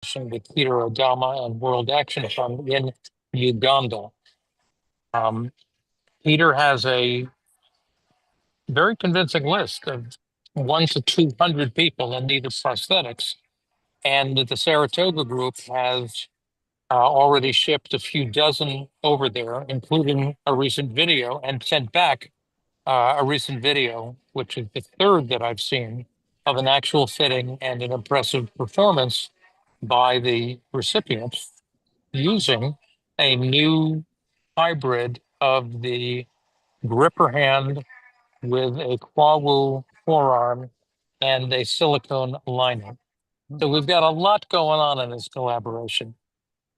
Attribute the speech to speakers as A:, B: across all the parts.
A: with Peter Odama and World Action Fund in Uganda. Peter has a very convincing list of 1 to 200 people in need of prosthetics. And the Saratoga group has already shipped a few dozen over there, including a recent video, and sent back a recent video, which is the third that I've seen, of an actual fitting and an impressive performance by the recipient using a new hybrid of the gripper hand with a Huawei forearm and a silicone lining. So we've got a lot going on in this collaboration.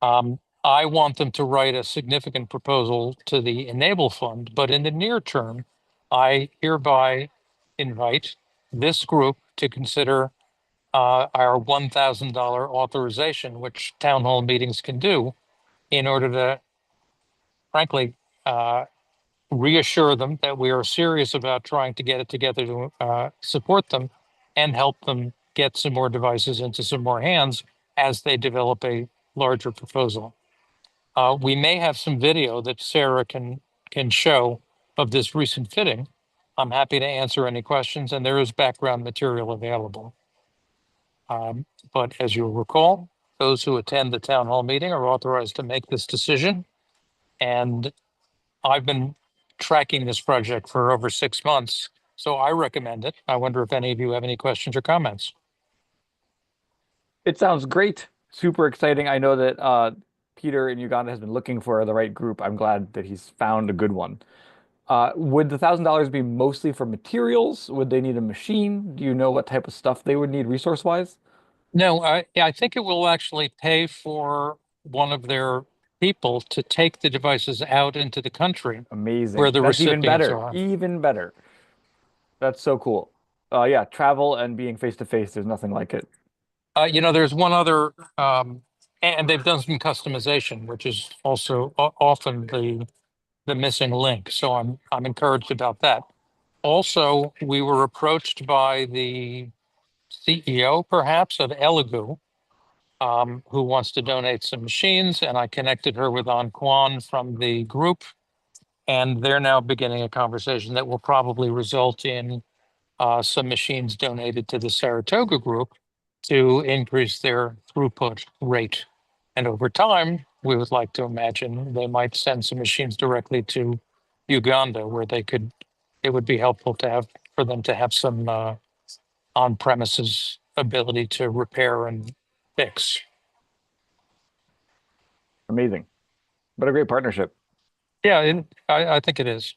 A: I want them to write a significant proposal to the e-NABLE fund, but in the near term, I hereby invite this group to consider our $1,000 authorization, which town hall meetings can do, in order to, frankly, reassure them that we are serious about trying to get it together to support them and help them get some more devices into some more hands as they develop a larger proposal. We may have some video that Sarah can show of this recent fitting. I'm happy to answer any questions, and there is background material available. But as you'll recall, those who attend the town hall meeting are authorized to make this decision. And I've been tracking this project for over 6 months, so I recommend it. I wonder if any of you have any questions or comments.
B: It sounds great. Super exciting. I know that Peter in Uganda has been looking for the right group. I'm glad that he's found a good one. Would the $1,000 be mostly for materials? Would they need a machine? Do you know what type of stuff they would need resource-wise?
A: No, I think it will actually pay for one of their people to take the devices out into the country where
B: Amazing.
A: the
B: That's even
A: recipients
B: better.
A: are.
B: Even better. That's so cool. Yeah, travel and being face to face, there's nothing like it.
A: There's one other, and they've done some customization, which is also often the missing link. So I'm encouraged about that. Also, we were approached by the CEO, perhaps, of Elegoo, who wants to donate some machines, and I connected her with An Kwan from the group, and they're now beginning a conversation that will probably result in some machines donated to the Saratoga group to increase their throughput rate. And over time, we would like to imagine they might send some machines directly to Uganda, where it would be helpful to have for them to have some on-premises ability to repair and fix.
B: Amazing. What a great partnership.
A: Yeah, I think it is.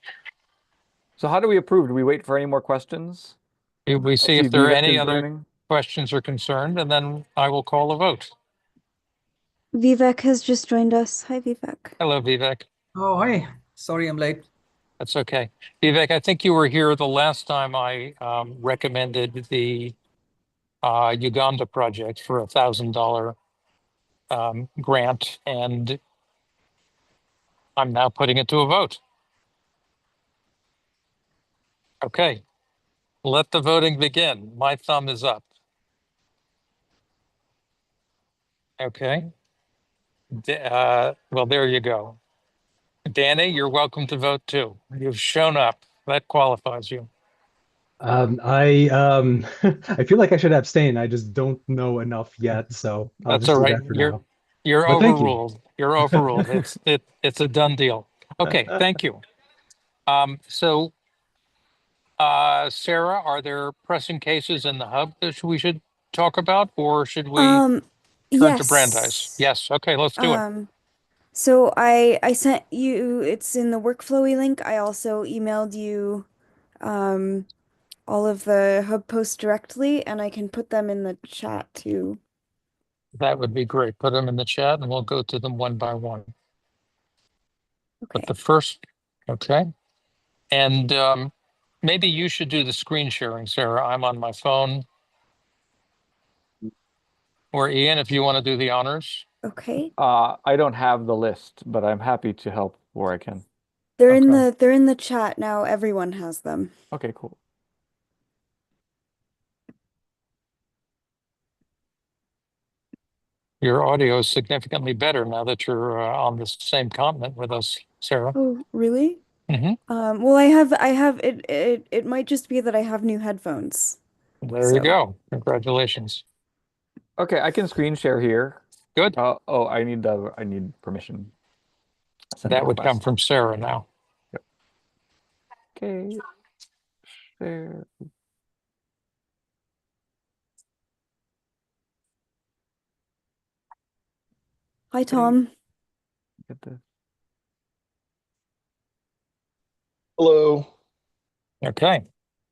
B: So how do we approve? Do we wait for any more questions?
A: We
B: I
A: see
B: see
A: if there are
B: Vivek
A: any
B: is
A: other
B: joining.
A: questions or concerned, and then I will call a vote.
C: Vivek has just joined us. Hi, Vivek.
A: Hello, Vivek.
D: Oh, hi. Sorry, I'm late.
A: That's okay. Vivek, I think you were here the last time I recommended the Uganda project for $1,000 grant, and I'm now putting it to a vote. Okay, let the voting begin. My thumb is up. Okay. Well, there you go. Danny, you're welcome to vote too. You've shown up. That qualifies you.
E: I I feel like I should abstain. I just don't know enough yet, so I'll
A: That's
E: just
A: all
E: do
A: right.
E: that for now.
A: You're
E: But thank you.
A: overruled. You're overruled. It's a done deal. Okay, thank you. So Sarah, are there pressing cases in the hub that we should talk about, or should we turn to Brandeis?
C: Yes.
A: Yes. Okay, let's do it.
C: So I sent you, it's in the workflowy link. I also emailed you um all of the hub posts directly, and I can put them in the chat too.
A: That would be great. Put them in the chat and we'll go to them one by one. But
C: Okay.
A: the first, okay. And maybe you should do the screen sharing, Sarah. I'm on my phone. Or Ian, if you want to do the honors.
C: Okay.
B: I don't have the list, but I'm happy to help where I can.
A: Okay.
C: They're in the chat now. Everyone has them.
B: Okay, cool.
A: Your audio is significantly better now that you're on the same continent with us, Sarah.
C: Oh, really?
A: Hmm.
C: Well, I have it might just be that I have new headphones.
A: There you
C: So,
A: go. Congratulations.
B: Okay, I can screen share here.
A: Good.
B: Oh, I need permission. Send a
A: That would come
B: request.
A: from Sarah now.
B: Yep. Okay, share.
C: hi Tom.
B: Get this.
F: Hello.
A: Okay.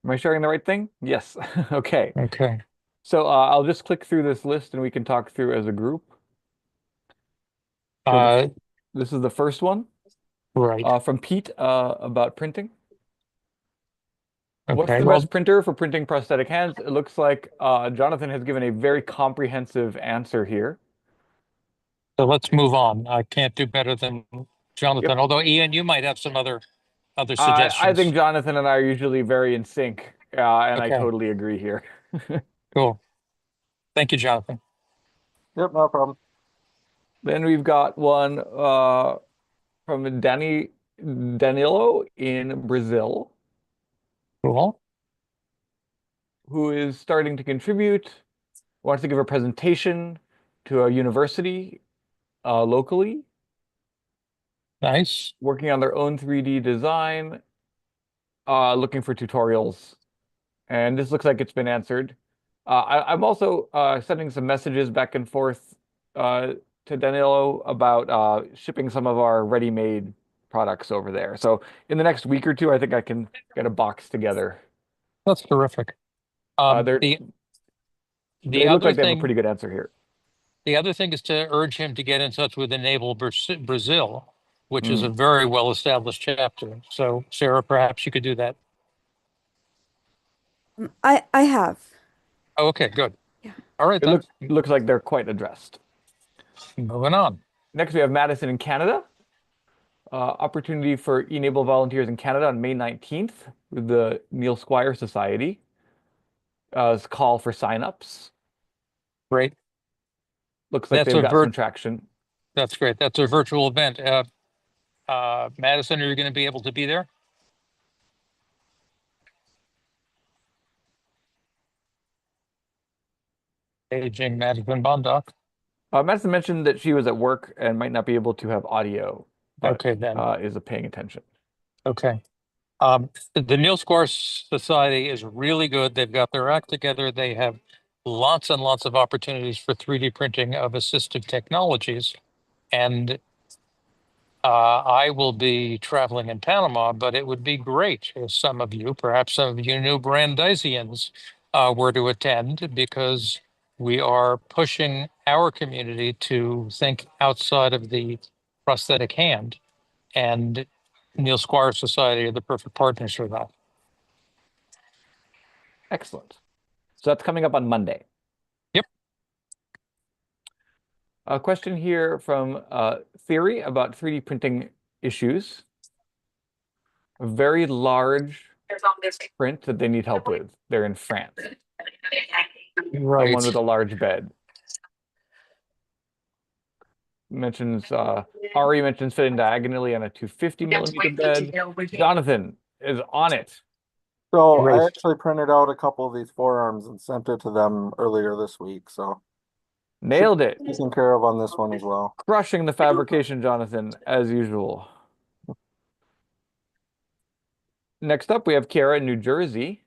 B: Am I sharing the right thing? Yes. Okay.
A: Okay.
B: So I'll just click through this list and we can talk through as a group. So
A: Uh,
B: this is the first one
A: right.
B: from Pete about printing. What's
A: Okay.
B: the
A: Well,
B: best printer for printing prosthetic hands? It looks like Jonathan has given a very comprehensive answer here.
A: so let's move on. I can't do better than
B: Yep.
A: Jonathan, although Ian, you might have some other
B: I think
A: suggestions.
B: Jonathan and I are usually very in sync, and I
A: Okay.
B: totally agree here.
A: Cool. Thank you, Jonathan.
F: Yep, no problem.
B: Then we've got one from Danilo in Brazil,
A: Cool.
B: who is starting to contribute, wants to give a presentation to a university locally,
A: Nice.
B: working on their own 3D design, looking for tutorials. And this looks like it's been answered. I'm also sending some messages back and forth to Danilo about shipping some of our ready-made products over there. So in the next week or two, I think I can get a box together.
A: That's terrific.
B: They're
A: The
B: they look
A: other
B: like they have a
A: thing,
B: pretty good answer here.
A: the other thing is to urge him to get in touch with e-NABLE Brazil, which is a
B: Mm.
A: very well-established chapter. So, Sarah, perhaps you could do that.
C: I have.
A: Oh, okay, good.
C: Yeah.
A: All right,
B: It
A: then.
B: looks like they're quite addressed.
A: Moving on.
B: Next, we have Madison in Canada. Opportunity for e-NABLE volunteers in Canada on May 19th with the Neil Squire Society. Call for signups.
A: Great.
B: Looks like
A: That's
B: they've
A: a
B: got some traction.
A: That's great. That's a virtual event. Madison, are you going to be able to be there? Aging Madison Bondoc.
B: Madison mentioned that she was at work and might not be able to have audio, but
A: Okay, then.
B: is paying attention.
A: Okay. The Neil Square Society is really good. They've got their act together. They have lots and lots of opportunities for 3D printing of assistive technologies. And I will be traveling in Panama, but it would be great if some of you, perhaps some of you new Brandeisians, were to attend because we are pushing our community to think outside of the prosthetic hand. And Neil Squire Society are the perfect partners for that.
B: Excellent. So that's coming up on Monday.
A: Yep.
B: A question here from Theory about 3D printing issues. A very large print that they need help with. They're in France.
A: Right.
B: Someone with a large bed. Mentions Ari mentions fitting diagonally on a 250 millimeter bed. Jonathan is on it.
F: So I
A: Great.
F: actually printed out a couple of these forearms and sent it to them earlier this week. So
B: Nailed it.
F: taken care of on this one as well.
B: Crushing the fabrication, Jonathan, as usual. Next up, we have Kiara in New Jersey.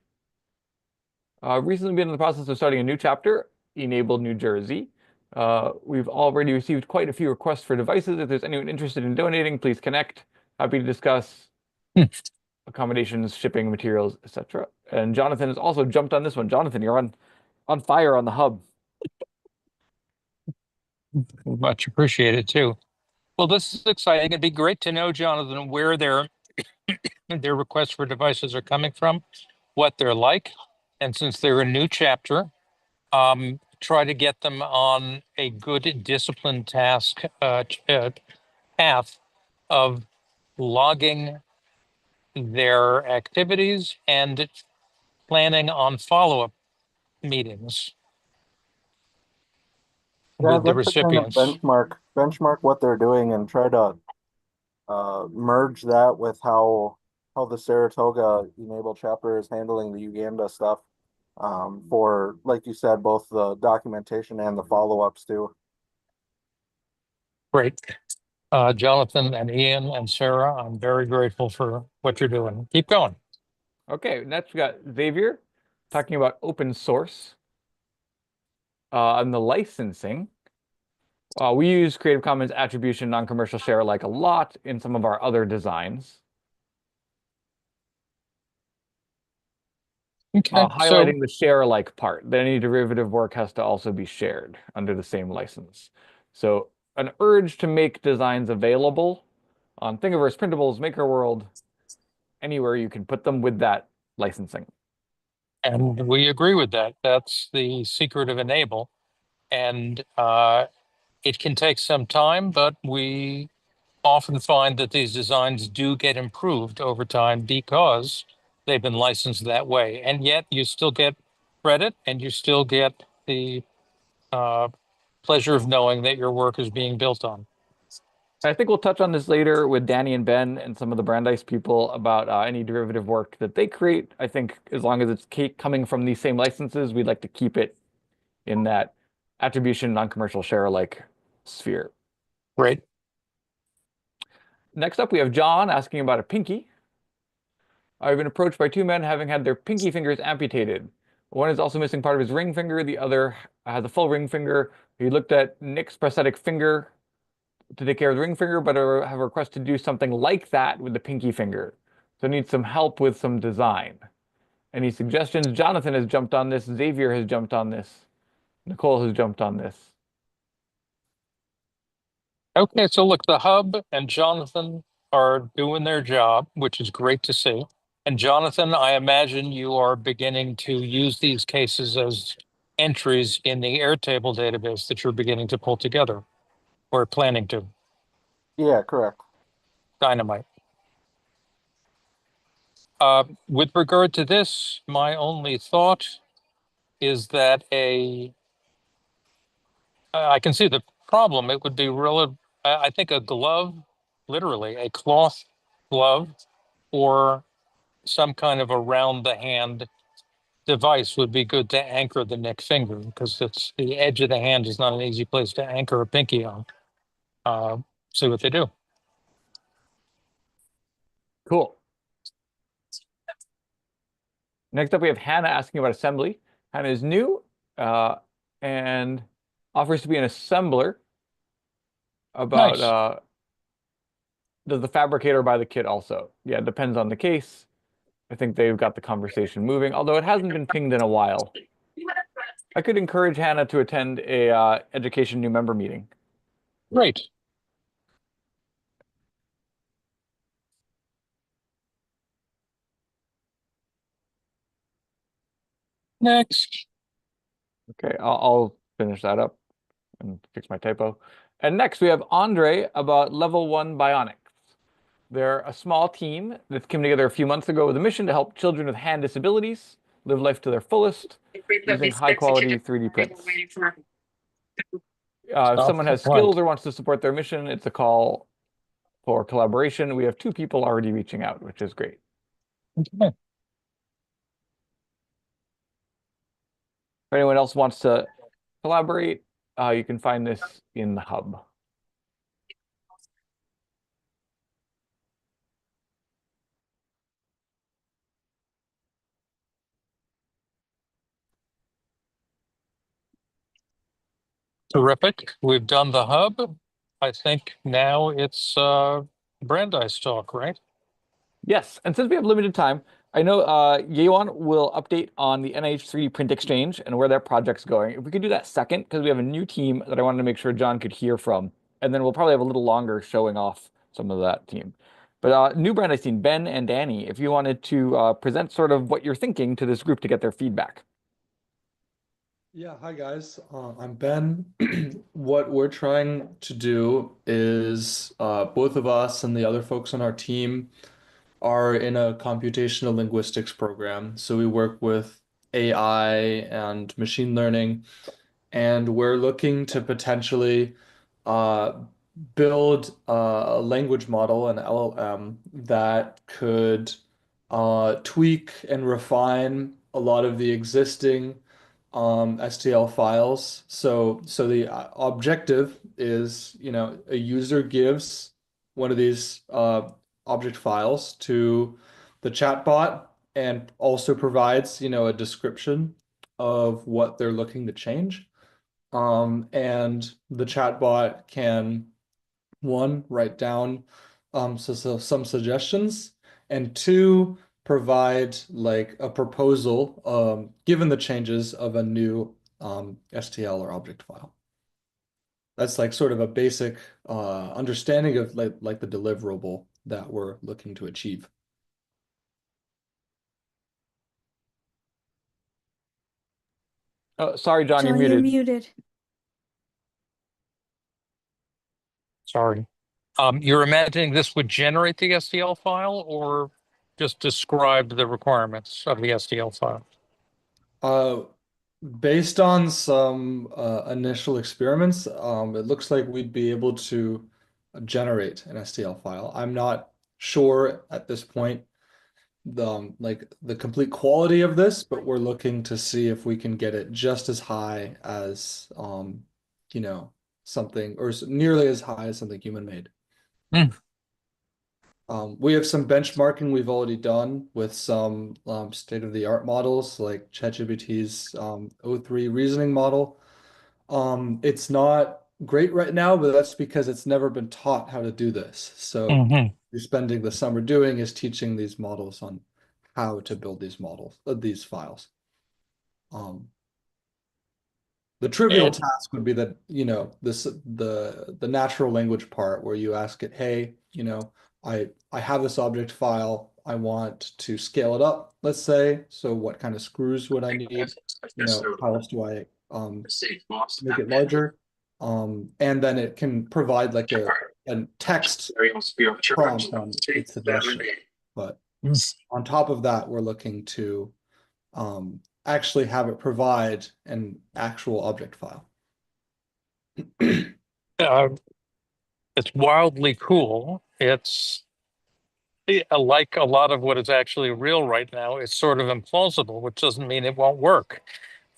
B: Recently been in the process of starting a new chapter, e-NABLE New Jersey. We've already received quite a few requests for devices. If there's anyone interested in donating, please connect. Happy to discuss accommodations, shipping, materials, etc. And Jonathan has also jumped on this one. Jonathan, you're on fire on the hub.
A: Much appreciated too. Well, this is exciting. It'd be great to know, Jonathan, where their requests for devices are coming from, what they're like. And since they're a new chapter, try to get them on a good disciplined task path of logging their activities and planning on follow-up meetings.
F: Yeah, I'd
A: with the
F: like to kind of
A: recipients.
F: benchmark what they're doing and try to merge that with how the Saratoga e-NABLE chapter is handling the Uganda stuff. For, like you said, both the documentation and the follow-ups too.
A: Great. Jonathan and Ian and Sarah, I'm very grateful for what you're doing. Keep going.
B: Okay, next we got Xavier talking about open source and the licensing. We use Creative Commons attribution, non-commercial share alike a lot in some of our other designs.
A: Okay, so
B: Highlighting the share alike part, that any derivative work has to also be shared under the same license. So an urge to make designs available on Thingiverse, Printables, MakerWorld, anywhere you can put them with that licensing.
A: and we agree with that. That's the secret of e-NABLE. And it can take some time, but we often find that these designs do get improved over time because they've been licensed that way. And yet you still get credit and you still get the pleasure of knowing that your work is being built on.
B: I think we'll touch on this later with Danny and Ben and some of the Brandeis people about any derivative work that they create. I think as long as it's coming from these same licenses, we'd like to keep it in that attribution, non-commercial share alike sphere.
A: Great.
B: Next up, we have John asking about a pinky. I've been approached by two men having had their pinky fingers amputated. One is also missing part of his ring finger. The other has a full ring finger. He looked at Nick's prosthetic finger to take care of the ring finger, but I have a request to do something like that with the pinky finger. So I need some help with some design. Any suggestions? Jonathan has jumped on this. Xavier has jumped on this. Nicole has jumped on this.
A: Okay, so look, the hub and Jonathan are doing their job, which is great to see. And Jonathan, I imagine you are beginning to use these cases as entries in the Airtable database that you're beginning to pull together or planning to.
F: Yeah, correct.
A: Dynamite. With regard to this, my only thought is that I can see the problem. It would be I think a glove, literally a cloth glove, or some kind of around the hand device would be good to anchor the neck finger because it's the edge of the hand is not an easy place to anchor a pinky on. See what they do.
B: Cool. Next up, we have Hannah asking about assembly. Hannah is new and offers to be an assembler about
A: Nice.
B: does the fabricator buy the kit also? Yeah, it depends on the case. I think they've got the conversation moving, although it hasn't been pinged in a while. I could encourage Hannah to attend a education new member meeting.
A: Great. Next.
B: Okay, I'll finish that up and fix my typo. And next we have Andre about level 1 bionics. They're a small team that came together a few months ago with a mission to help children with hand disabilities live life to their fullest using high quality 3D prints. If someone has skills or wants to support their mission, it's a call for collaboration. We have 2 people already reaching out, which is great.
A: Okay.
B: If anyone else wants to collaborate, you can find this in the hub.
A: Terrific. We've done the hub. I think now it's Brandeis talk, right?
B: Yes, and since we have limited time, I know Yeon will update on the NIH 3D Print Exchange and where that project's going. If we could do that second, because we have a new team that I wanted to make sure John could hear from, and then we'll probably have a little longer showing off some of that team. But new Brandeis team, Ben and Danny, if you wanted to present sort of what you're thinking to this group to get their feedback.
G: Yeah, hi guys. I'm Ben. What we're trying to do is both of us and the other folks on our team are in a computational linguistics program. So we work with AI and machine learning, and we're looking to potentially uh, build a language model, an LLM, that could tweak and refine a lot of the existing STL files. So the objective is, a user gives one of these object files to the chatbot and also provides, a description of what they're looking to change. And the chatbot can, one, write down so some suggestions, and two, provide like a proposal given the changes of a new STL or object file. That's like sort of a basic understanding of like the deliverable that we're looking to achieve.
B: Sorry, John, you're
C: John, you're
B: muted.
C: muted.
A: Sorry. You're imagining this would generate the STL file or just describe the requirements of the STL file?
G: Uh, Based on some initial experiments, it looks like we'd be able to generate an STL file. I'm not sure at this point like the complete quality of this, but we're looking to see if we can get it just as high as something, or nearly as high as something human made.
A: Hmm.
G: We have some benchmarking we've already done with some state-of-the-art models like ChatGPT's O3 reasoning model. It's not great right now, but that's because it's never been taught how to do this. So
A: Mhm.
G: you're spending the summer doing is teaching these models on how to build these models, these files. The trivial
A: And
G: task would be that, the natural language part where you ask it, hey, I have this object file. I want to scale it up, let's say. So what kind of screws would I need? How else do I make it larger? And then it can provide like a text prompt on its suggestion. But on top of that, we're looking to actually have it provide an actual object file.
A: uh, it's wildly cool. It's like a lot of what is actually real right now. It's sort of implausible, which doesn't mean it won't work.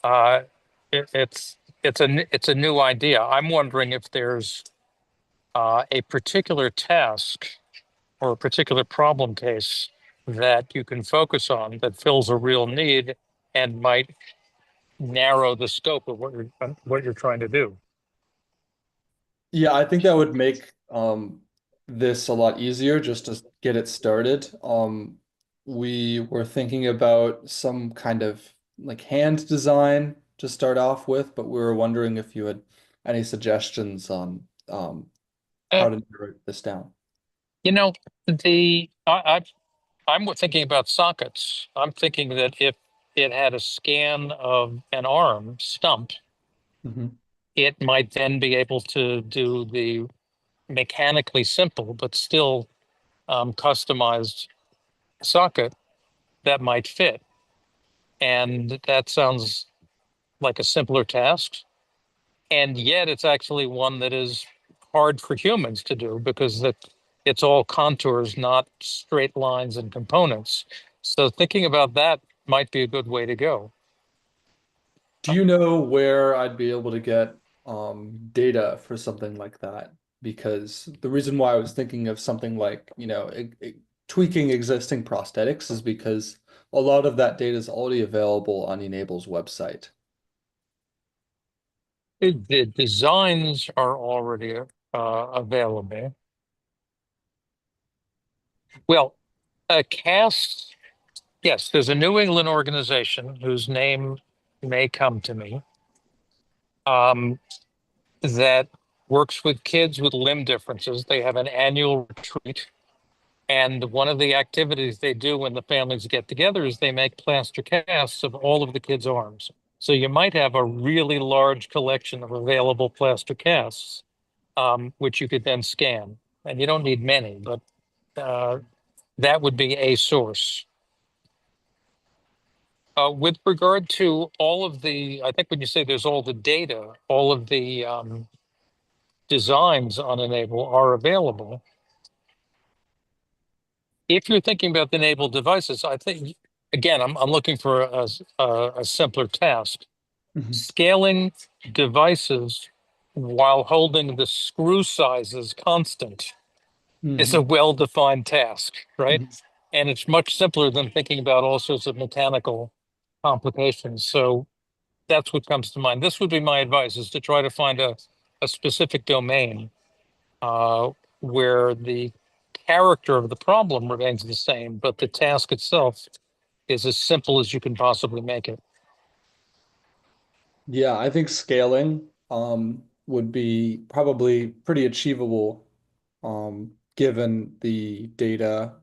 A: Uh, it's a new idea. I'm wondering if there's a particular task or a particular problem case that you can focus on that fills a real need and might narrow the scope of what you're trying to do.
G: Yeah, I think that would make this a lot easier just to get it started. We were thinking about some kind of like hand design to start off with, but we were wondering if you had any suggestions on
A: Uh,
G: how to narrow this down.
A: you know, I'm thinking about sockets. I'm thinking that if it had a scan of an arm stump,
G: Mhm.
A: it might then be able to do the mechanically simple but still customized socket that might fit. And that sounds like a simpler task. And yet it's actually one that is hard for humans to do because it's all contours, not straight lines and components. So thinking about that might be a good way to go.
G: Do you know where I'd be able to get data for something like that? Because the reason why I was thinking of something like, tweaking existing prosthetics is because a lot of that data is already available on e-NABLE's website.
A: The designs are already available. Well, a cast, yes, there's a New England organization whose name may come to me um, that works with kids with limb differences. They have an annual retreat. And one of the activities they do when the families get together is they make plaster casts of all of the kids' arms. So you might have a really large collection of available plaster casts, which you could then scan. And you don't need many, but that would be a source. With regard to all of the, I think when you say there's all the data, all of the designs on e-NABLE are available. If you're thinking about the e-NABLE devices, I think, again, I'm looking for a simpler task.
E: Mhm.
A: Scaling devices while holding the screw sizes constant is a well-defined task, right?
E: Mhm.
A: And it's much simpler than thinking about all sorts of mechanical complications. So that's what comes to mind. This would be my advice, is to try to find a specific domain where the character of the problem remains the same, but the task itself is as simple as you can possibly make it.
G: Yeah, I think scaling would be probably pretty achievable given the data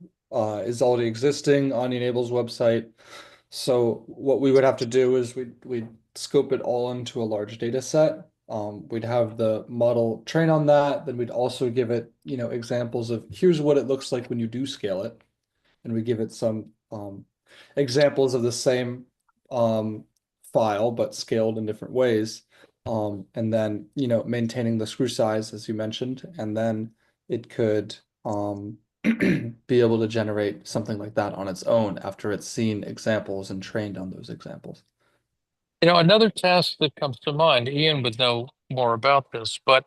G: is already existing on Enable's website. So what we would have to do is we'd scope it all into a large data set. We'd have the model train on that, then we'd also give it, examples of here's what it looks like when you do scale it, and we give it some examples of the same um, file but scaled in different ways. And then, maintaining the screw size as you mentioned, and then it could be able to generate something like that on its own after it's seen examples and trained on those examples.
A: Another task that comes to mind, Ian would know more about this, but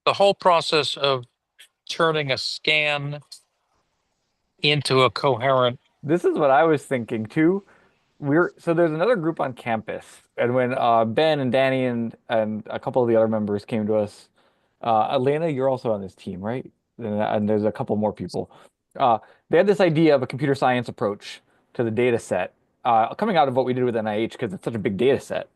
A: the whole process of turning a scan into a coherent.
B: This is what I was thinking too. So there's another group on campus, and when Ben and Danny and a couple of the other members came to us, Elena, you're also on this team, right? And there's a couple more people. They had this idea of a computer science approach to the data set, coming out of what we did with NIH because it's such a big data set.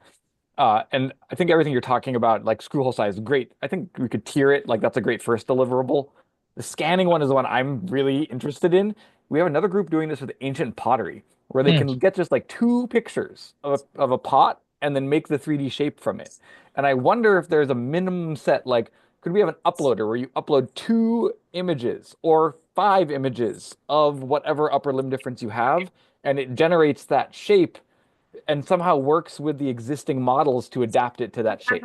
B: And I think everything you're talking about, like screw hole size, is great. I think we could tier it. Like that's a great first deliverable. The scanning one is the one I'm really interested in. We have another group doing this with ancient pottery, where they
A: Hmm.
B: can get just like two pictures of a pot and then make the 3D shape from it. And I wonder if there's a minimum set, like could we have an uploader where you upload 2 images or 5 images of whatever upper limb difference you have, and it generates that shape and somehow works with the existing models to adapt it to that shape.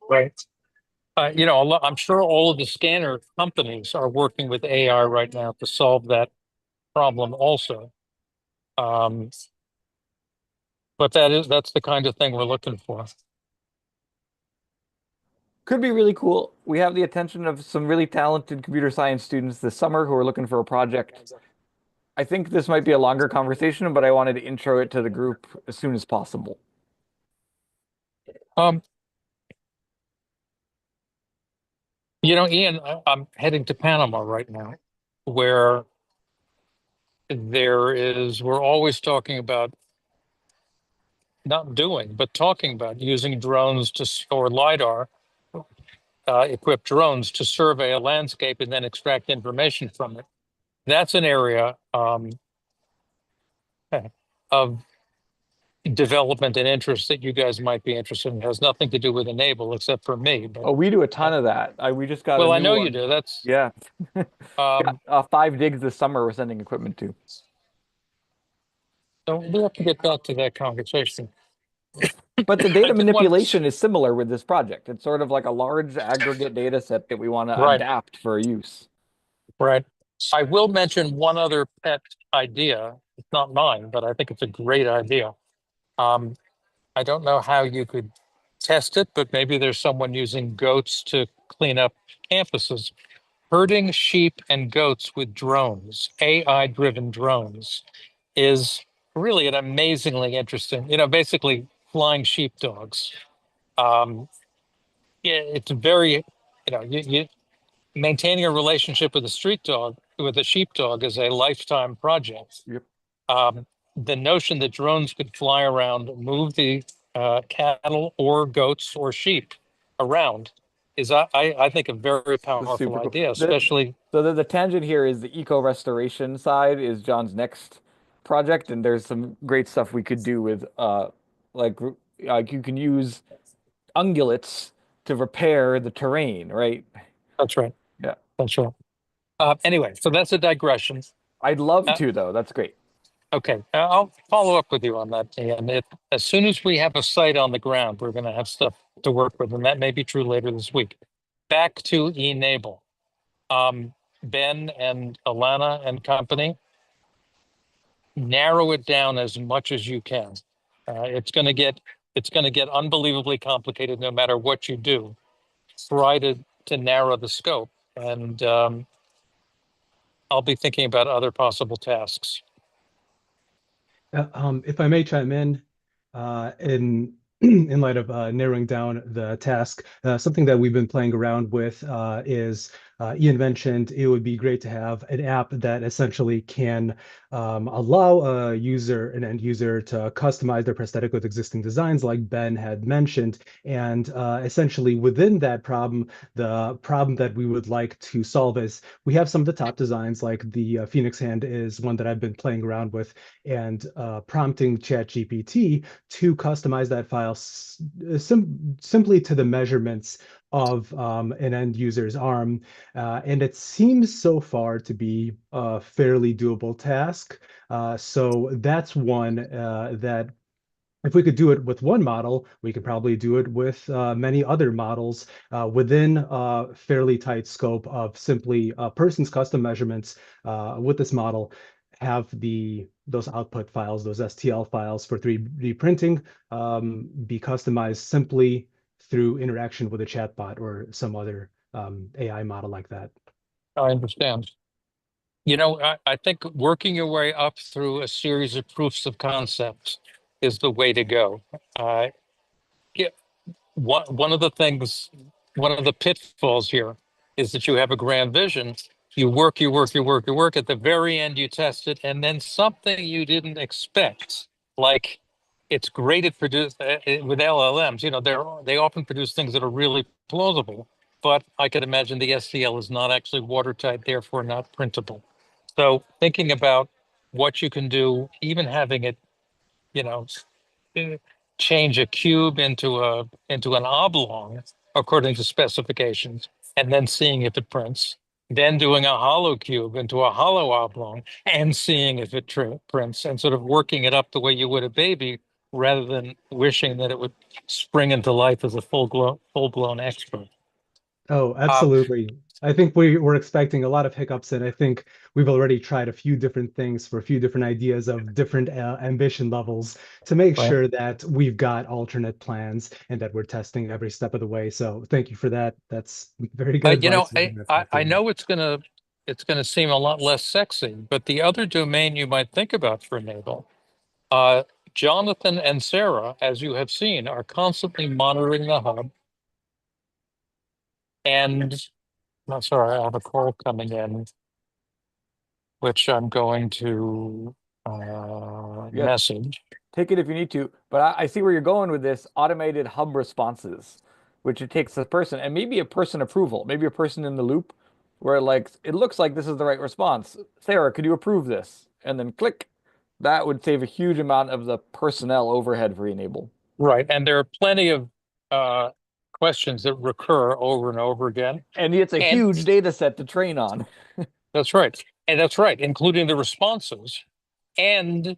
A: Right. I'm sure all of the scanner companies are working with AI right now to solve that problem also. But that's the kind of thing we're looking for.
B: Could be really cool. We have the attention of some really talented computer science students this summer who are looking for a project. I think this might be a longer conversation, but I wanted to intro it to the group as soon as possible.
A: Um, Ian, I'm heading to Panama right now, where we're always talking about not doing, but talking about using drones or LiDAR equipped drones to survey a landscape and then extract information from it. That's an area of development and interest that you guys might be interested in. It has nothing to do with e-NABLE except for me. But
B: Oh, we do a ton of that. We just got a
A: well, I
B: new
A: know you
B: one.
A: do. That's
B: Yeah.
A: um,
B: Got 5 digs this summer we're sending equipment to.
A: so we'll have to get back to that conversation.
B: But the
A: I
B: data
A: did want
B: manipulation is similar with this project. It's sort of like a large aggregate data set that we want to
A: right,
B: adapt for use.
A: right. I will mention one other pet idea. It's not mine, but I think it's a great idea. Um, I don't know how you could test it, but maybe there's someone using goats to clean up campuses. Herding sheep and goats with drones, AI-driven drones, is really an amazingly interesting, basically flying sheepdogs. Um, yeah, it's very, you maintaining a relationship with a street dog, with a sheepdog, is a lifetime project.
B: Yep.
A: The notion that drones could fly around, move the cattle or goats or sheep around is, I think, a very
B: That's
A: powerful
B: super cool.
A: idea, especially.
B: So the tangent here is the eco restoration side is John's next project, and there's some great stuff we could do with like you can use ungulates to repair the terrain, right?
A: That's right.
B: Yeah.
A: That's right. Anyway, so that's a digression.
B: I'd love
A: Uh,
B: to though. That's great.
A: Okay, I'll follow up with you on that. And as soon as we have a site on the ground, we're going to have stuff to work with, and that may be true later this week. Back to e-NABLE. Ben and Alana and company, narrow it down as much as you can. It's going to get unbelievably complicated no matter what you do. Try to narrow the scope, and I'll be thinking about other possible tasks.
E: If I may chime in in light of narrowing down the task, something that we've been playing around with is Ian mentioned it would be great to have an app that essentially can allow an end user to customize their prosthetic with existing designs, like Ben had mentioned. And essentially within that problem, the problem that we would like to solve is we have some of the top designs, like the Phoenix hand is one that I've been playing around with, and prompting ChatGPT to customize that file simply to the measurements of an end user's arm. And it seems so far to be a fairly doable task. So that's one that if we could do it with one model, we could probably do it with many other models within a fairly tight scope of simply a person's custom measurements with this model, have those output files, those STL files for 3D printing, be customized simply through interaction with a chatbot or some other AI model like that.
A: I understand. You know, I think working your way up through a series of proofs of concepts is the way to go. Yeah, one of the things, one of the pitfalls here is that you have a grand vision. You work, you work, you work, you work. At the very end, you test it, and then something you didn't expect, like it's great at produce with LLMs. You know, they often produce things that are really plausible, but I could imagine the STL is not actually watertight, therefore not printable. So thinking about what you can do, even having it, you know, uh, change a cube into an oblong according to specifications, and then seeing if it prints. Then doing a hollow cube into a hollow oblong and seeing if it prints, and sort of working it up the way you would a baby, rather than wishing that it would spring into life as a full blown expert.
E: Oh,
A: Um,
E: absolutely. I think we were expecting a lot of hiccups, and I think we've already tried a few different things for a few different ideas of different ambition levels to make
A: right.
E: sure that we've got alternate plans and that we're testing every step of the way. So thank you for that. That's very good
A: You know,
E: advice.
A: I know it's gonna seem a lot less sexy, but the other domain you might think about for Naval, uh, Jonathan and Sarah, as you have seen, are constantly monitoring the hub. And I'm sorry, I have a call coming in, which I'm going to
B: Yeah,
A: message.
B: take it if you need to, but I see where you're going with this automated hub responses, which it takes a person and maybe a person approval, maybe a person in the loop where like it looks like this is the right response. Sarah, could you approve this? And then click. That would save a huge amount of the personnel overhead for e-NABLE.
A: Right, and there are plenty of questions that recur over and over again.
B: And it's a
A: And
B: huge data set to train on.
A: that's right. And that's right, including the responses. And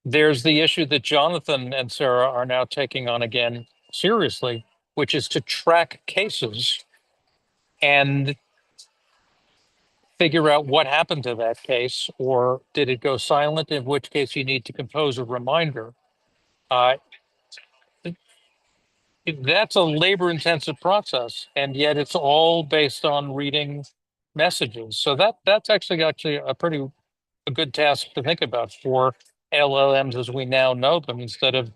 A: there's the issue that Jonathan and Sarah are now taking on again seriously, which is to track cases and figure out what happened to that case, or did it go silent, in which case you need to compose a reminder. Uh, that's a labor intensive process, and yet it's all based on reading messages. So that's actually a good task to think about for LLMs as we now know them, instead of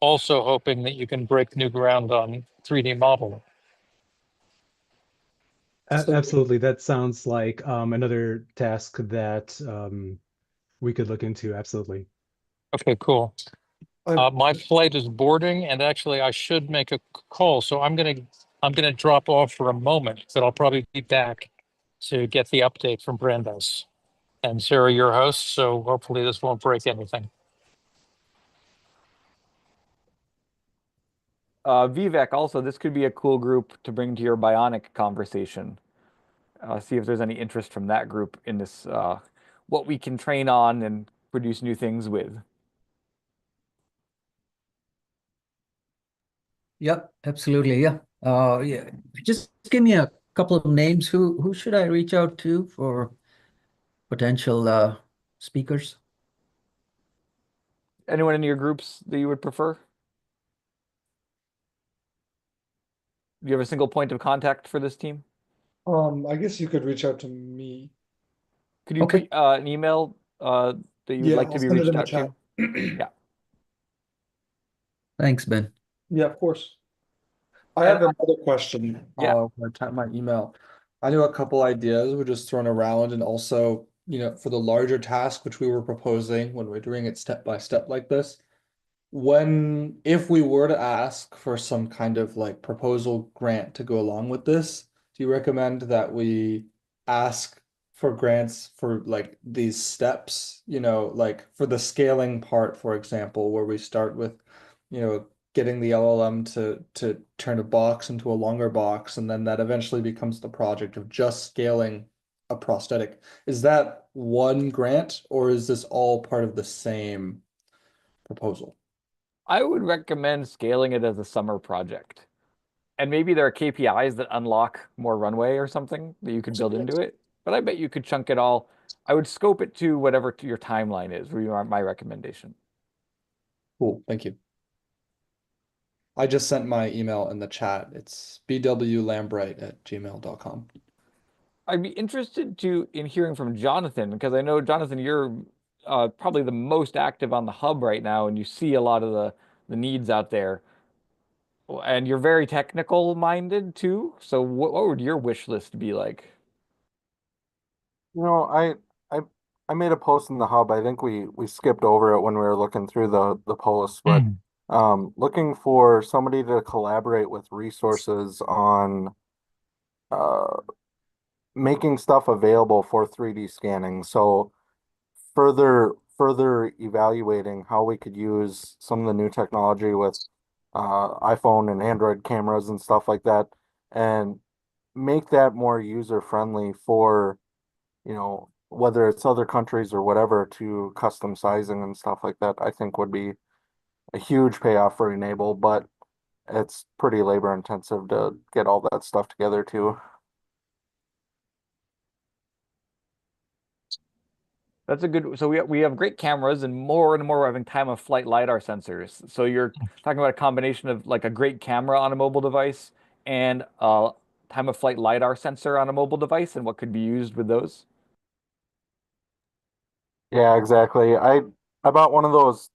A: also hoping that you can break new ground on 3D modeling.
E: Absolutely. That sounds like another task that we could look into. Absolutely.
A: Okay, cool.
F: I,
A: My flight is boarding, and actually I should make a call, so I'm gonna drop off for a moment, but I'll probably be back to get the update from Brandeis. And Sarah, your host, so hopefully this won't break anything.
B: Vivek, also, this could be a cool group to bring to your bionic conversation. See if there's any interest from that group in this, what we can train on and produce new things with.
D: Yep, absolutely. Yeah. Yeah. Just give me a couple of names. Who should I reach out to for potential speakers?
B: Anyone in your groups that you would prefer? Do you have a single point of contact for this team?
H: I guess you could reach out to me.
B: Could you
D: Okay.
B: put an email that you would
H: Yeah,
B: like
H: I'll
B: to be
H: send it
B: reached
H: in the
B: out
H: chat.
B: to? Yeah.
D: Thanks, Ben.
H: Yeah, of course. I
G: And
H: have another question.
B: Yeah.
G: when I type my email. I knew a couple ideas were just thrown around, and also, for the larger task which we were proposing when we're doing it step by step like this, if we were to ask for some kind of like proposal grant to go along with this, do you recommend that we ask for grants for like these steps, like for the scaling part, for example, where we start with, getting the LLM to turn a box into a longer box, and then that eventually becomes the project of just scaling a prosthetic. Is that one grant, or is this all part of the same proposal?
B: I would recommend scaling it as a summer project. And maybe there are KPIs that unlock more runway or something that you could build into it. But I bet you could chunk it all. I would scope it to whatever your timeline is, would be my recommendation.
G: Cool, thank you. I just sent my email in the chat. It's bwlambright@gmail.com.
B: I'd be interested in hearing from Jonathan, because I know, Jonathan, you're probably the most active on the hub right now, and you see a lot of the needs out there. And you're very technical minded too. So what would your wish list be like?
F: You know, I I made a post in the hub. I think we skipped over it when we were looking through the posts, but looking for somebody to collaborate with resources on uh making stuff available for 3D scanning. So further evaluating how we could use some of the new technology with iPhone and Android cameras and stuff like that, and make that more user friendly for, whether it's other countries or whatever, to custom sizing and stuff like that. I think would be a huge payoff for e-NABLE, but it's pretty labor intensive to get all that stuff together too.
B: That's a good. So we have great cameras, and more we're having time of flight lidar sensors. So you're talking about a combination of like a great camera on a mobile device and a time of flight lidar sensor on a mobile device, and what could be used with those.
F: Yeah, exactly. I bought one of those.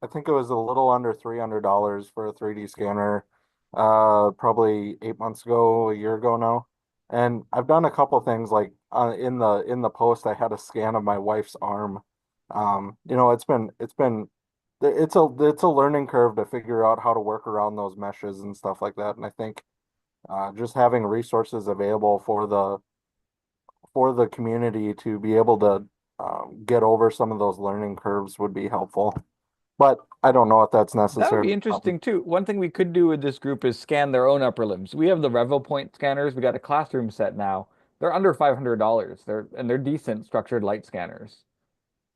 F: I think it was a little under $300 for a 3D scanner, probably 8 months ago, a year ago now. And I've done a couple things like in the post I had a scan of my wife's arm. It's a learning curve to figure out how to work around those meshes and stuff like that. And I think just having resources available for the community to be able to get over some of those learning curves would be helpful. But I don't know if that's
B: That would be
F: necessary.
B: interesting too. One thing we could do with this group is scan their own upper limbs. We have the RevoPoint scanners. We got a classroom set now. They're under $500. They're decent structured light scanners.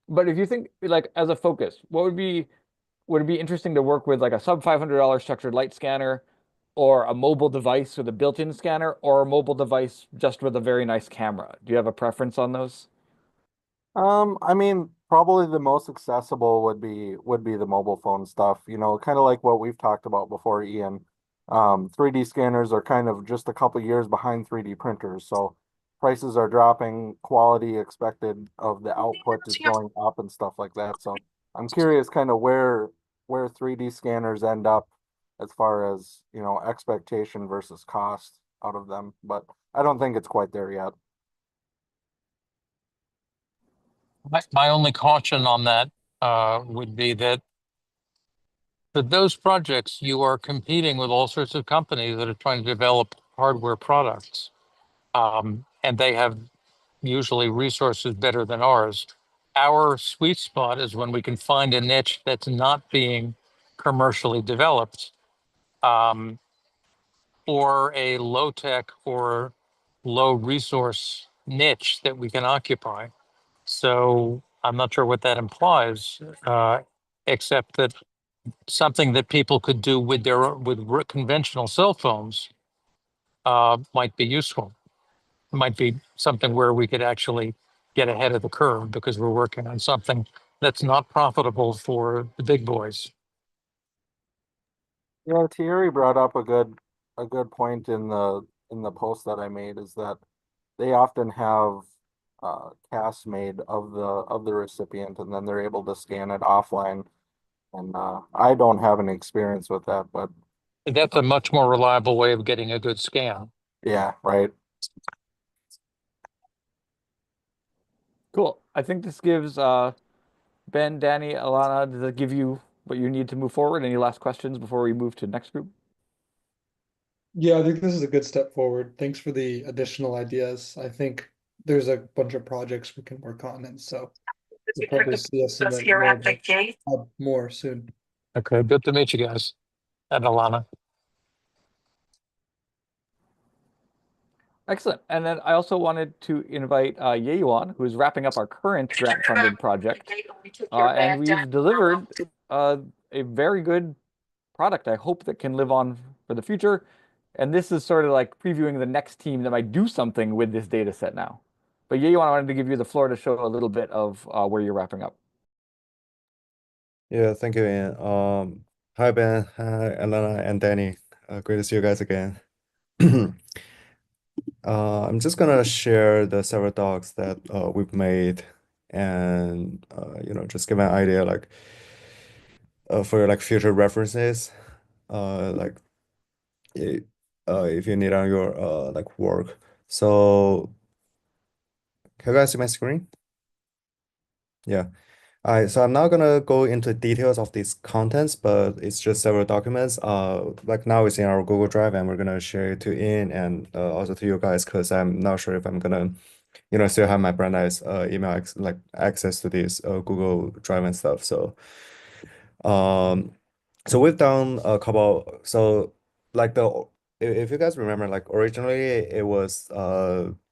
B: But if you think like as a focus, would it be interesting to work with like a sub $500 structured light scanner, or a mobile device with a built-in scanner, or a mobile device just with a very nice camera? Do you have a preference on those?
F: I mean, probably the most accessible would be the mobile phone stuff, kind of like what we've talked about before, Ian. 3D scanners are kind of just a couple years behind 3D printers, so prices are dropping, quality expected of the output is going up and stuff like that. So I'm curious kind of where 3D scanners end up as far as, expectation versus cost out of them, but I don't think it's quite there yet.
A: My only caution on that would be that for those projects, you are competing with all sorts of companies that are trying to develop hardware products. And they have usually resources better than ours. Our sweet spot is when we can find a niche that's not being commercially developed, um, or a low tech or low resource niche that we can occupy. So I'm not sure what that implies, except that something that people could do with conventional cell phones might be useful. It might be something where we could actually get ahead of the curve because we're working on something that's not profitable for the big boys.
F: Yeah, Thierry brought up a good point in the post that I made is that they often have casts made of the recipient and then they're able to scan it offline. And I don't have any experience with that, but
A: That's a much more reliable way of getting a good scan.
F: yeah, right.
B: Cool. I think this gives Ben, Danny, Alana, does that give you what you need to move forward? Any last questions before we move to the next group?
H: Yeah, I think this is a good step forward. Thanks for the additional ideas. I think there's a bunch of projects we can work on, and so you'll probably see us in the hub more soon.
A: Okay, good to meet you guys. And Alana.
B: Excellent. And then I also wanted to invite Yeyuan, who is wrapping up our current grant-funded project. And we've delivered a very good product, I hope, that can live on for the future. And this is sort of like previewing the next team that might do something with this data set now. But Yeyuan, I wanted to give you the floor to show a little bit of where you're wrapping up.
I: Yeah, thank you, Ian. Hi, Ben, hi, Alana, and Danny. Great to see you guys again. I'm just gonna share the several docs that we've made, and just give an idea, like for like future references, like i- if you need on your like work. So, can you guys see my screen? Yeah. All right, so I'm not gonna go into details of these contents, but it's just several documents. Like now it's in our Google Drive, and we're gonna share it to Ian and also to you guys, because I'm not sure if I'm gonna, still have my Brandeis email like access to this Google Drive and stuff. Um, so we've done a couple. So like if you guys remember, like originally it was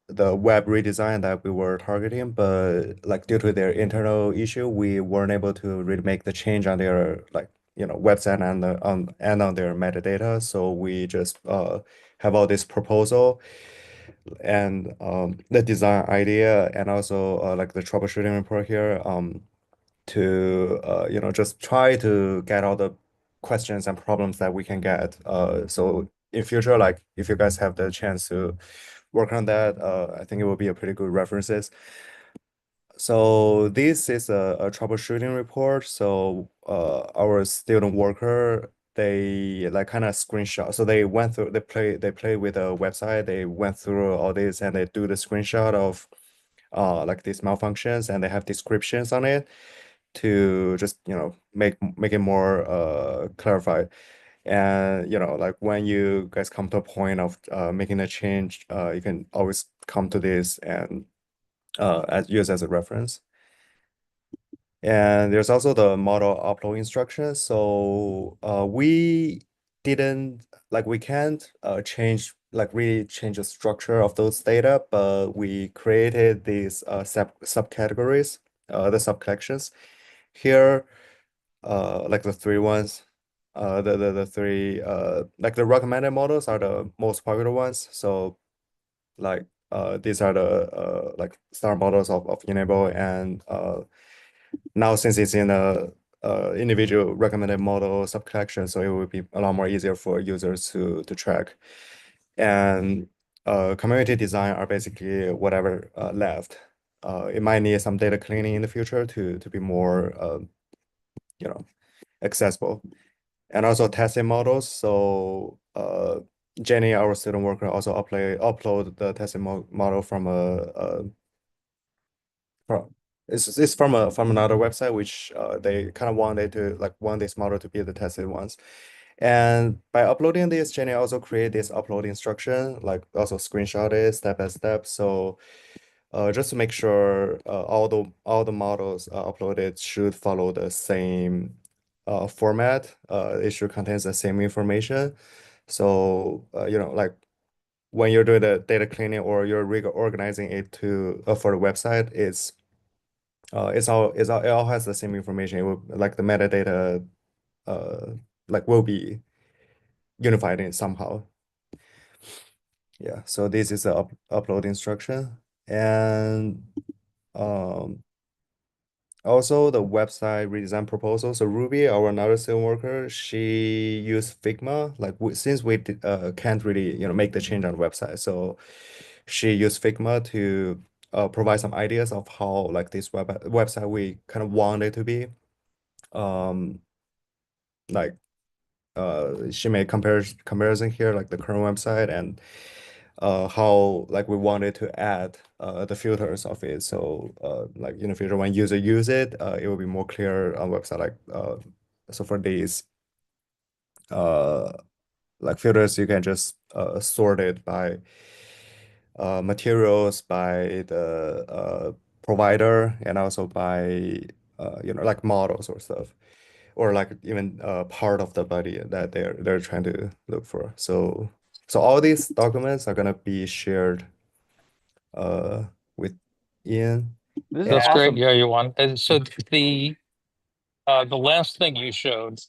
I: the web redesign that we were targeting, but like due to their internal issue, we weren't able to really make the change on their like website and on their metadata. So we just have all this proposal and the design idea and also like the troubleshooting report here. To just try to get all the questions and problems that we can get. So in future, like if you guys have the chance to work on that, I think it will be a pretty good references. So this is a troubleshooting report. So our student worker, they like kind of screenshot. So they went through, they play with a website. They went through all this and they do the screenshot of like these malfunctions and they have descriptions on it to just make it more clarified. And like when you guys come to a point of making a change, you can always come to this and use as a reference. And there's also the model upload instructions. So we didn't we can't change like really change the structure of those data, but we created these subcategories, the subcollections. Here, like the three ones, the three like the recommended models are the most popular ones. So like these are the like star models of e-NABLE, and now since it's in a individual recommended model subcollection, so it will be a lot more easier for users to track. And community design are basically whatever left. It might need some data cleaning in the future to be more accessible. And also testing models. So Jenny, our student worker, also upload the testing model from from it's from another website, which they kind of want this model to be the tested ones. And by uploading this, Jenny also create this upload instruction, like also screenshot it step by step. So just to make sure all the models uploaded should follow the same format. It should contain the same information. So like when you're doing the data cleaning or you're reorganizing it to for the website, it all has the same information. It will, like the metadata like will be unified in somehow. Yeah, so this is the upload instruction. And um also the website redesign proposal. So Ruby, our another student worker, she used Figma. Like since we can't really, make the change on the website, so she used Figma to provide some ideas of how like this website we kind of want it to be. Like she made comparison here, like the current website and how like we wanted to add the filters of it. So like in the future when user use it, it will be more clear on website. Like so for these uh like filters, you can just sort it by materials, by the provider, and also by like models or stuff, or like even part of the body that they're trying to look for. So all these documents are gonna be shared with Ian.
B: This is
A: That's great.
B: awesome.
A: Yeah, you want. And so the last thing you showed,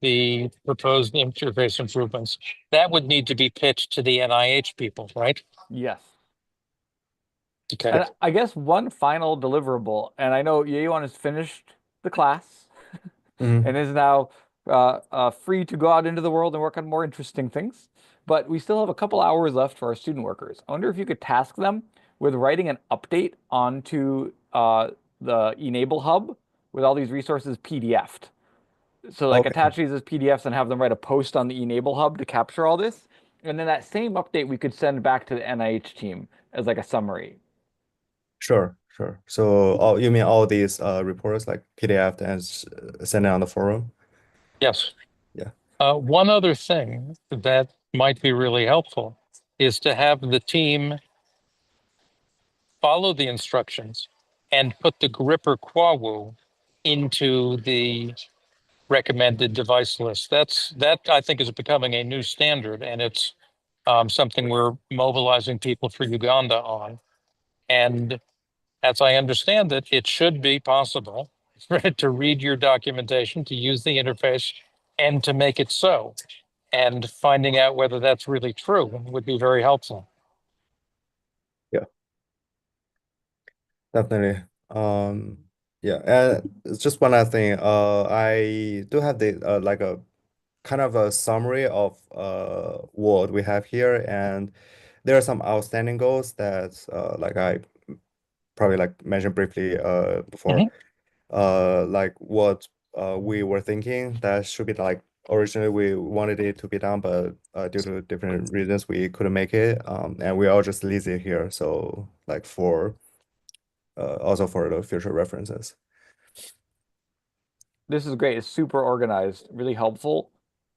A: the proposed interface improvements, that would need to be pitched to the NIH people, right?
B: Yes.
A: Okay.
B: And I guess one final deliverable, and I know Yeon has finished the class
I: Mhm.
B: and is now free to go out into the world and work on more interesting things. But we still have a couple hours left for our student workers. I wonder if you could task them with writing an update onto the e-NABLE hub with all these resources PDF'd. So like
I: Okay,
B: attach these as PDFs and have them write a post on the e-NABLE hub to capture all this. And then that same update we could send back to the NIH team as like a summary.
I: sure, sure. So you mean all these reports like PDF and send it on the forum?
A: Yes.
I: Yeah.
A: One other thing that might be really helpful is to have the team follow the instructions and put the gripper Quawu into the recommended device list. That I think is becoming a new standard, and it's something we're mobilizing people for Uganda on. And as I understand it, it should be possible to read your documentation, to use the interface, and to make it so. And finding out whether that's really true would be very helpful.
I: Yeah, definitely. Yeah, and it's just one last thing. I do have the like a kind of a summary of what we have here, and there are some outstanding goals that like I probably like mentioned briefly before.
A: Mhm.
I: Like what we were thinking that should be like originally we wanted it to be done, but due to different reasons we couldn't make it. And we all just list it here. So like for also for the future references.
B: This is great. It's super organized, really helpful,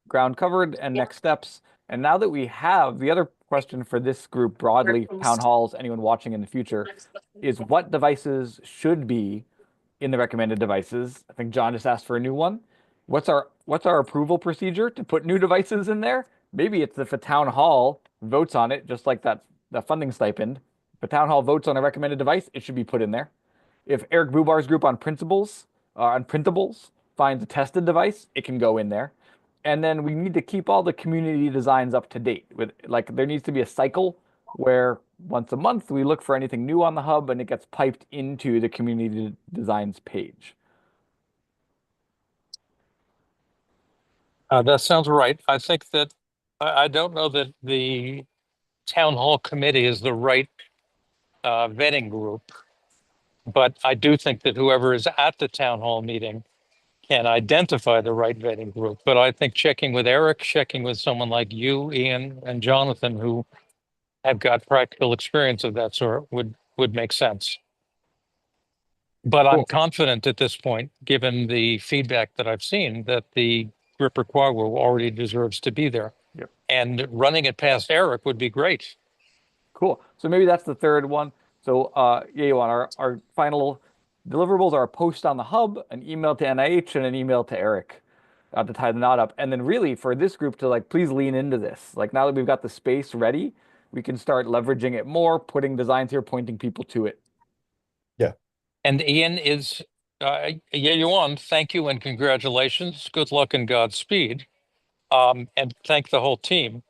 B: ground covered, and next steps. And now that we have the other question for this group broadly, town halls, anyone watching in the future, is what devices should be in the recommended devices. I think John just asked for a new one. What's our approval procedure to put new devices in there? Maybe it's if a town hall votes on it, just like that funding stipend. If a town hall votes on a recommended device, it should be put in there. If Eric Bubar's group on printables finds a tested device, it can go in there. And then we need to keep all the community designs up to date. With like there needs to be a cycle where once a month we look for anything new on the hub and it gets piped into the community designs page.
A: That sounds right. I think that I don't know that the town hall committee is the right vetting group, but I do think that whoever is at the town hall meeting can identify the right vetting group. But I think checking with Eric, checking with someone like you, Ian, and Jonathan, who have got practical experience of that sort, would make sense. But I'm
B: Cool.
A: confident at this point, given the feedback that I've seen, that the gripper Quagu already deserves to be there.
B: Yep.
A: And running it past Eric would be great.
B: Cool. So maybe that's the third one. So yeah, you want our final deliverables are a post on the hub, an email to NIH, and an email to Eric to tie the knot up. And then really for this group to like please lean into this. Like now that we've got the space ready, we can start leveraging it more, putting designs here, pointing people to it.
I: Yeah.
A: And Ian is, yeah, you on. Thank you and congratulations. Good luck and Godspeed. And thank the whole team.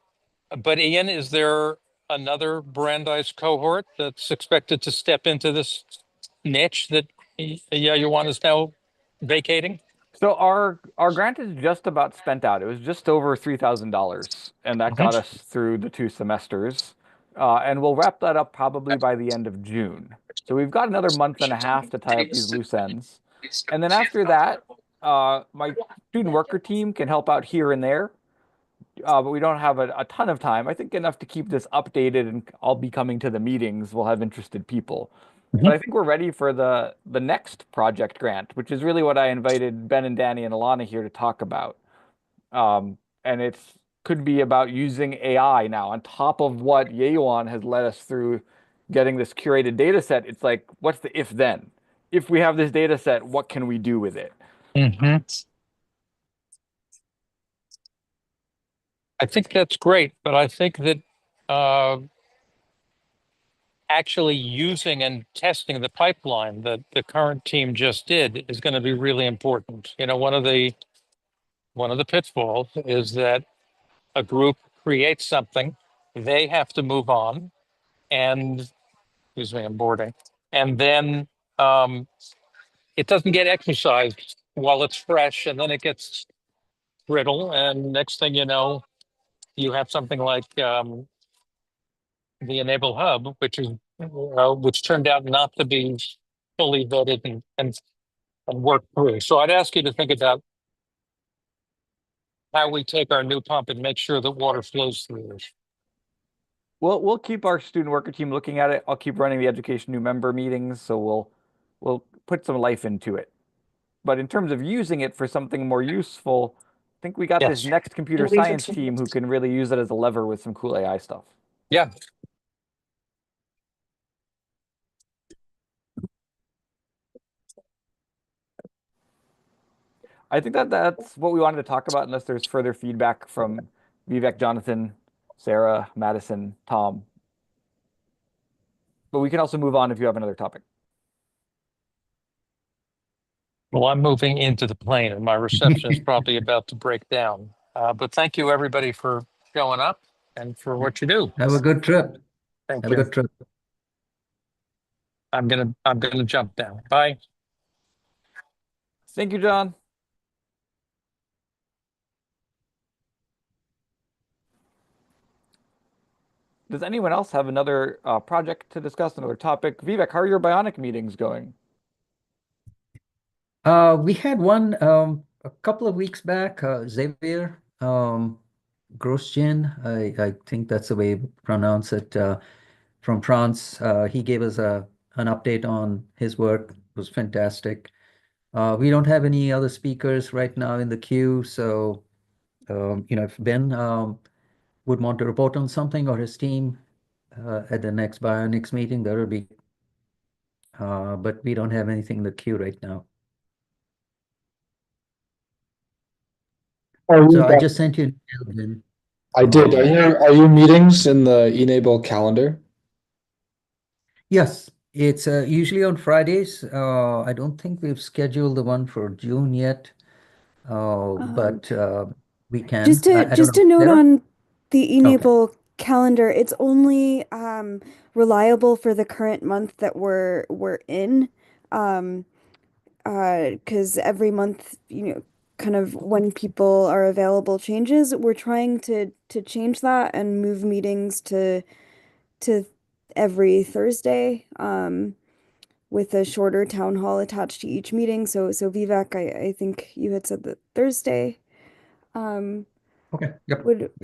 A: But Ian, is there another Brandeis cohort that's expected to step into this niche that Yayawan is now vacating?
B: So our grant is just about spent out. It was just over $3,000, and that got us through the 2 semesters. And we'll wrap that up probably by the end of June. So we've got another month and a half to tie up these loose ends. And then after that, my student worker team can help out here and there, but we don't have a ton of time. I think enough to keep this updated, and I'll be coming to the meetings. We'll have interested people. But I think we're ready for the next project grant, which is really what I invited Ben and Danny and Alana here to talk about. And it's could be about using AI now on top of what Yeyuan has led us through getting this curated data set. It's like, what's the if then? If we have this data set, what can we do with it?
A: I think that's great, but I think that actually using and testing the pipeline that the current team just did is going to be really important. You know, one of the pitfalls is that a group creates something, they have to move on, and excuse me, I'm boarding, and then it doesn't get exercised while it's fresh, and then it gets brittle, and next thing you know, you have something like the e-NABLE hub, which turned out not to be fully vetted and worked through. So I'd ask you to think about how we take our new pump and make sure that water flows through it.
B: We'll keep our student worker team looking at it. I'll keep running the education new member meetings, so we'll put some life into it. But in terms of using it for something more useful, I think we got this
A: Yes.
B: next computer science team who can really use it as a lever with some cool AI stuff.
A: Yeah.
B: I think that's what we wanted to talk about, unless there's further feedback from Vivek, Jonathan, Sarah, Madison, Tom. But we can also move on if you have another topic.
A: Well, I'm moving into the plane and my reception is probably about to break down. But thank you everybody for showing up and for what you do.
D: Have a good trip.
A: Thank
D: Have a
A: you.
D: good trip.
A: I'm gonna jump down. Bye.
B: Thank you, John. Does anyone else have another project to discuss, another topic? Vivek, how are your bionic meetings going?
D: We had one a couple of weeks back, Xavier Grosjean, I think that's the way you pronounce it, from France. He gave us an update on his work. It was fantastic. We don't have any other speakers right now in the queue, so if Ben would want to report on something, or his team at the next Bionics meeting, that would be. But we don't have anything in the queue right now. So I just sent you an email, Ben.
G: I did. Are your meetings in the e-NABLE calendar?
D: Yes, it's usually on Fridays. I don't think we've scheduled the one for June yet, but we can.
C: Just to
D: I don't
C: just
D: know.
C: a note
D: Sarah?
C: on the
D: Okay.
C: e-NABLE calendar, it's only reliable for the current month that we're in. Because every month, kind of when people are available changes. We're trying to change that and move meetings to every Thursday, with a shorter town hall attached to each meeting. So Vivek, I think you had said that Thursday
D: Okay. Yep.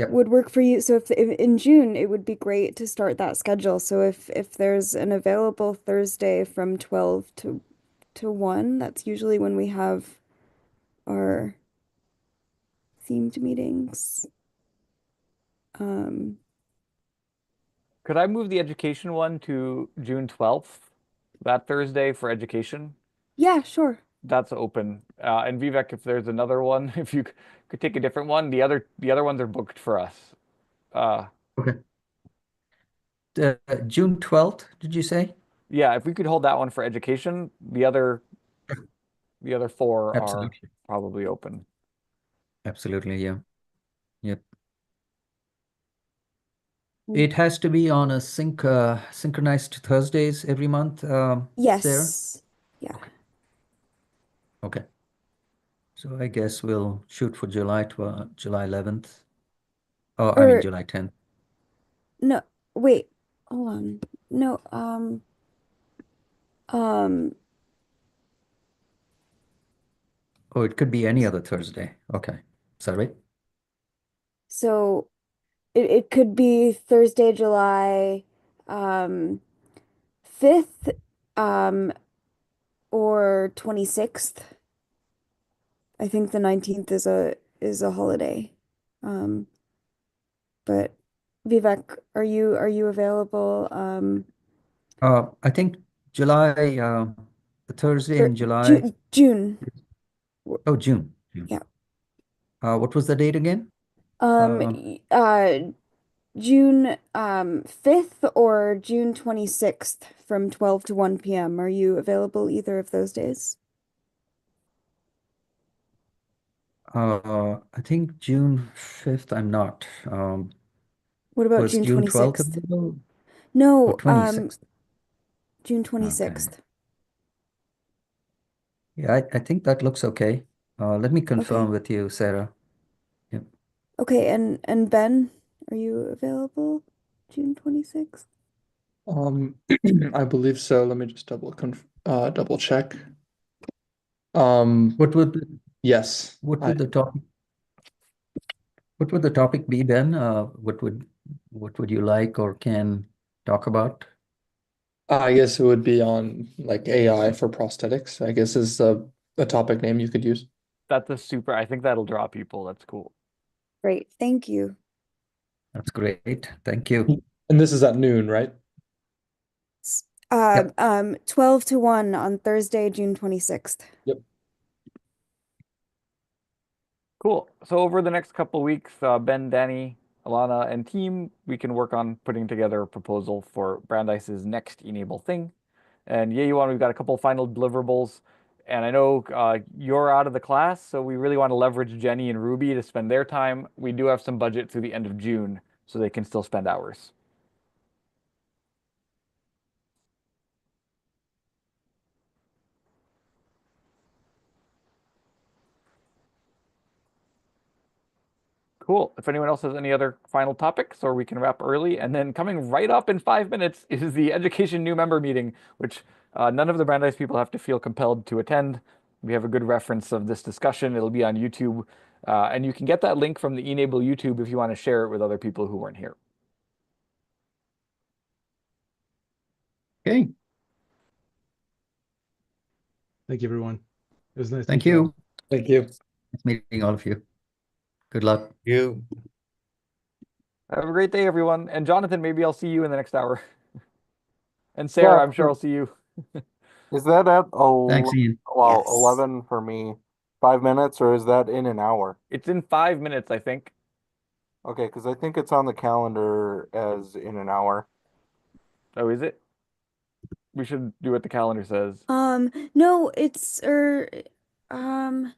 C: would work for you. So if in June, it would be great to start that schedule. So if there's an available Thursday from 12 to 1, that's usually when we have our themed meetings.
B: Could I move the education one to June 12th, that Thursday for education?
C: Yeah, sure.
B: That's open. And Vivek, if there's another one, if you could take a different one, the other ones are booked for us.
D: Okay. June 12th, did you say?
B: Yeah, if we could hold that one for education, the other four are
D: Absolutely.
B: probably open.
D: Absolutely, yeah. Yep. It has to be on a synchronized Thursdays every month, Sarah?
C: Yes. Yeah.
D: Okay. Okay. So I guess we'll shoot for July 11th. Oh, I mean
C: Or
D: July 10th.
C: no, wait, hold on. No, um,
D: Oh, it could be any other Thursday. Okay. Is that right?
C: so it could be Thursday, July um 5th, um, or 26th. I think the 19th is a holiday. Um, but Vivek, are you available?
D: I think July, the Thursday
C: Or
D: in July.
C: June.
D: Oh, June. June.
C: Yeah.
D: What was the date again?
C: Um,
D: Uh,
C: y- uh, June 5th or June 26th from 12 to 1 p.m. Are you available either of those days?
D: I think June 5th, I'm not.
C: What about
D: Was
C: June
D: June 12th
C: 26th?
D: available or
C: No,
D: 26th?
C: June
D: Okay.
C: 26th.
D: Yeah, I think that looks okay. Let me confirm
C: Okay.
D: with you, Sarah. Yep.
C: Okay, and Ben, are you available June 26th?
G: I believe so. Let me just double check.
D: What would the,
G: Yes,
D: what would the topic what would the topic be, Ben? What would you like or can talk about?
G: I guess it would be on like AI for prosthetics, I guess is a topic name you could use.
B: I think that'll draw people. That's cool.
C: Great, thank you.
D: That's great. Thank you.
G: And this is at noon, right?
C: 12 to 1 on Thursday, June 26th.
G: Yep.
B: Cool. So over the next couple weeks, Ben, Danny, Alana, and team, we can work on putting together a proposal for Brandeis's next e-NABLE thing. And yeah, we've got a couple final deliverables. And I know you're out of the class, so we really want to leverage Jenny and Ruby to spend their time. We do have some budget through the end of June, so they can still spend hours. Cool. If anyone else has any other final topics, or we can wrap early. And then coming right up in 5 minutes is the education new member meeting, which none of the Brandeis people have to feel compelled to attend. We have a good reference of this discussion. It'll be on YouTube. And you can get that link from the e-NABLE YouTube if you want to share it with other people who weren't here.
D: Okay.
E: Thank you, everyone. It was nice to
D: Thank
E: meet you all.
D: you.
G: Thank you.
D: Nice meeting all of you. Good luck.
I: You.
B: Have a great day, everyone. And Jonathan, maybe I'll see you in the next hour. And Sarah,
F: Yeah,
B: I'm sure I'll see you.
F: is that at
D: Thanks, Ian.
F: well,
C: Yes.
F: 11 for me, 5 minutes, or is that in an hour?
B: It's in 5 minutes, I think.
F: Okay, because I think it's on the calendar as in an hour.
B: Oh, is it? We should do what the calendar says.
C: No, it's um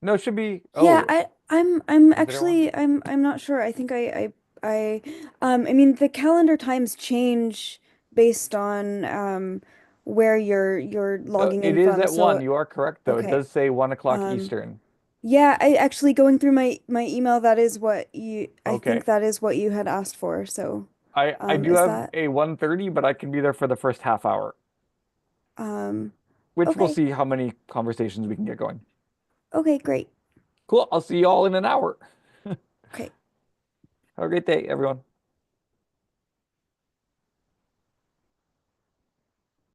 B: No, it should be.
C: yeah,
B: Oh,
C: I'm
B: is there one?
C: actually I'm not sure. I think I mean the calendar times change based on where you're logging
B: It
C: in
B: is
C: from.
B: at 1.
C: So
B: You are correct, though. It
C: okay.
B: does say 1 o'clock
C: Um
B: Eastern.
C: yeah, I actually going through my email, that is what I
B: Okay.
C: think that is what you had asked for. So
B: I do
C: is
B: have
C: that
B: a 1:30, but I can be there for the first half hour,
C: um
B: which we'll
C: okay.
B: see how many conversations we can get going.
C: Okay, great.
B: Cool. I'll see you all in an hour.
C: Okay.
B: Have a great day, everyone.